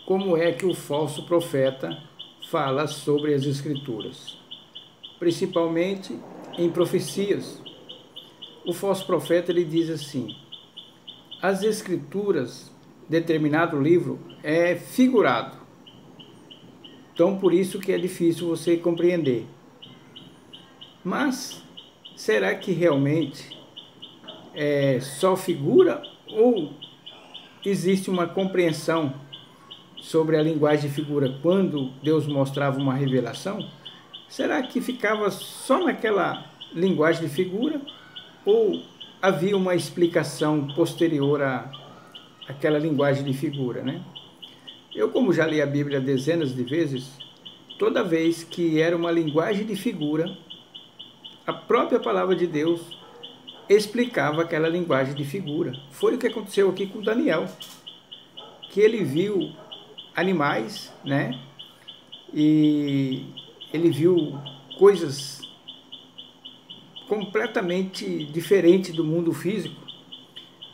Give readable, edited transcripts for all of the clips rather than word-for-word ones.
como é que o falso profeta fala sobre as Escrituras, principalmente em profecias. O falso profeta ele diz assim: as Escrituras, determinado livro, é figurado, então por isso que é difícil você compreender. Mas será que realmente é só figura ou existe uma compreensão sobre a linguagem de figura quando Deus mostrava uma revelação? Será que ficava só naquela linguagem de figura ou havia uma explicação posterior àquela linguagem de figura, né? Eu, como já li a Bíblia dezenas de vezes, toda vez que era uma linguagem de figura, a própria palavra de Deus explicava aquela linguagem de figura. Foi o que aconteceu aqui com Daniel, que ele viu animais, né? E ele viu coisas completamente diferentes do mundo físico.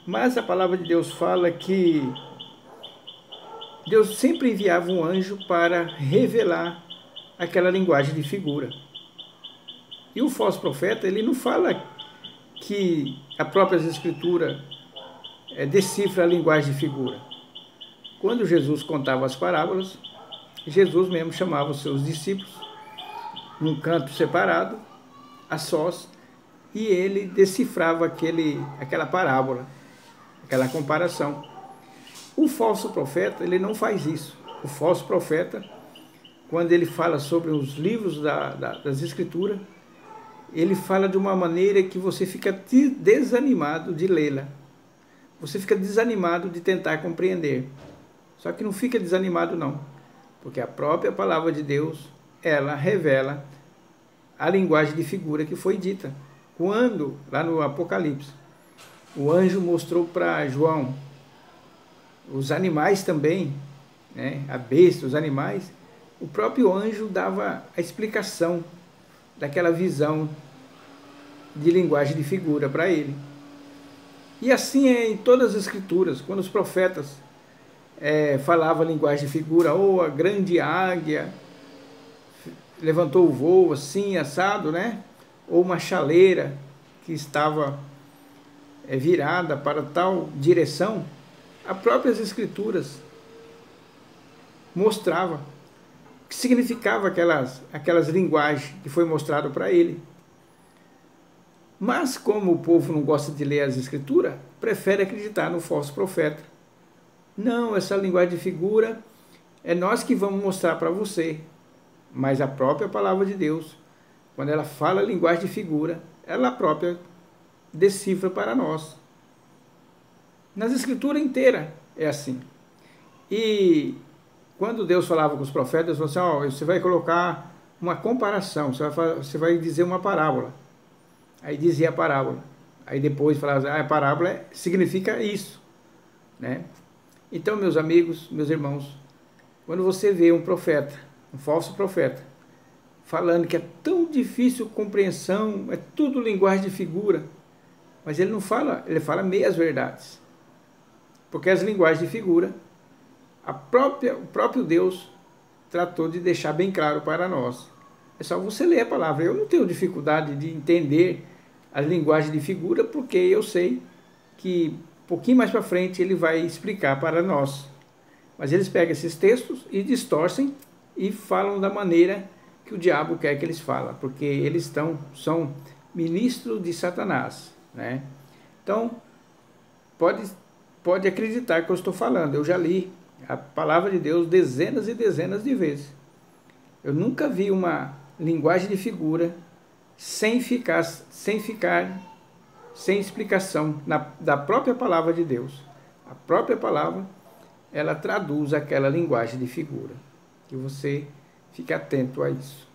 Mas a palavra de Deus fala que Deus sempre enviava um anjo para revelar aquela linguagem de figura. E o falso profeta, ele não fala que a própria Escritura decifra a linguagem de figura. Quando Jesus contava as parábolas, Jesus mesmo chamava os seus discípulos num canto separado, a sós, e ele decifrava aquela parábola, aquela comparação. O falso profeta, ele não faz isso. O falso profeta, quando ele fala sobre os livros das Escrituras, ele fala de uma maneira que você fica desanimado de lê-la. Você fica desanimado de tentar compreender. Só que não fica desanimado não, porque a própria palavra de Deus, ela revela a linguagem de figura que foi dita. Quando, lá no Apocalipse, o anjo mostrou para João os animais também, né, a besta, os animais, o próprio anjo dava a explicação daquela visão de linguagem de figura para ele. E assim é em todas as Escrituras, quando os profetas falavam a linguagem de figura, ou a grande águia levantou o voo assim, assado, né? Ou uma chaleira que estava virada para tal direção, as próprias Escrituras mostrava o que significava aquelas linguagens que foi mostrado para ele. Mas como o povo não gosta de ler as Escrituras, prefere acreditar no falso profeta. Não, essa linguagem de figura é nós que vamos mostrar para você. Mas a própria palavra de Deus, quando ela fala a linguagem de figura, ela própria decifra para nós. Nas Escrituras inteiras é assim. E quando Deus falava com os profetas, Deus falou assim: você vai colocar uma comparação, você vai dizer uma parábola. Aí dizia a parábola. Aí depois falava: a parábola significa isso, né? Então, meus amigos, meus irmãos, quando você vê um profeta, um falso profeta, falando que é tão difícil compreensão, é tudo linguagem de figura, mas ele não fala, ele fala meias verdades. Porque as linguagens de figura, o próprio Deus tratou de deixar bem claro para nós. É só você ler a palavra. Eu não tenho dificuldade de entender a linguagem de figura, porque eu sei que um pouquinho mais para frente ele vai explicar para nós. Mas eles pegam esses textos e distorcem e falam da maneira que o diabo quer que eles falem, porque eles são ministros de Satanás, né? Então, pode acreditar que eu estou falando. Eu já li a palavra de Deus dezenas e dezenas de vezes. Eu nunca vi uma linguagem de figura sem explicação da própria palavra de Deus. A própria palavra, ela traduz aquela linguagem de figura. Que você fique atento a isso.